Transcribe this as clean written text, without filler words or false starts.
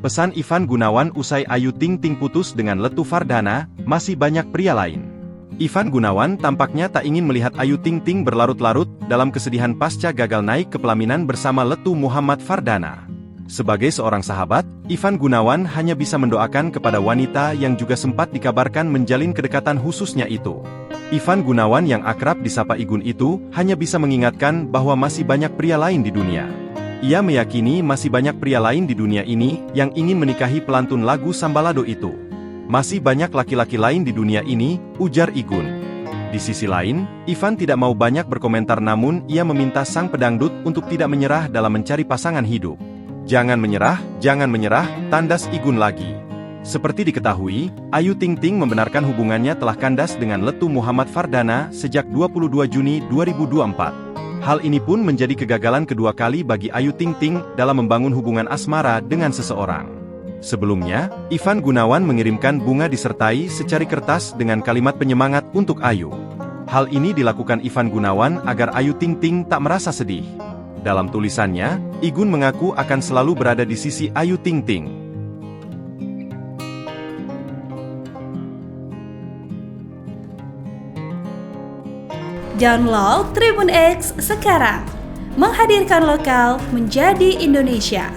Pesan Ivan Gunawan usai Ayu Ting Ting putus dengan Letu Fardana, masih banyak pria lain. Ivan Gunawan tampaknya tak ingin melihat Ayu Ting Ting berlarut-larut dalam kesedihan pasca gagal naik ke pelaminan bersama Letu Muhammad Fardana. Sebagai seorang sahabat, Ivan Gunawan hanya bisa mendoakan kepada wanita yang juga sempat dikabarkan menjalin kedekatan khususnya itu. Ivan Gunawan yang akrab disapa Igun itu, hanya bisa mengingatkan bahwa masih banyak pria lain di dunia. Ia meyakini masih banyak pria lain di dunia ini yang ingin menikahi pelantun lagu Sambalado itu. Masih banyak laki-laki lain di dunia ini, ujar Igun. Di sisi lain, Ivan tidak mau banyak berkomentar namun ia meminta sang pedangdut untuk tidak menyerah dalam mencari pasangan hidup. Jangan menyerah, tandas Igun lagi. Seperti diketahui, Ayu Ting Ting membenarkan hubungannya telah kandas dengan Letu Muhammad Fardana sejak 22 Juni 2024. Hal ini pun menjadi kegagalan kedua kali bagi Ayu Ting Ting dalam membangun hubungan asmara dengan seseorang. Sebelumnya, Ivan Gunawan mengirimkan bunga disertai secari kertas dengan kalimat penyemangat untuk Ayu. Hal ini dilakukan Ivan Gunawan agar Ayu Ting Ting tak merasa sedih. Dalam tulisannya, Igun mengaku akan selalu berada di sisi Ayu Ting Ting. Download Tribun X sekarang, menghadirkan lokal menjadi Indonesia.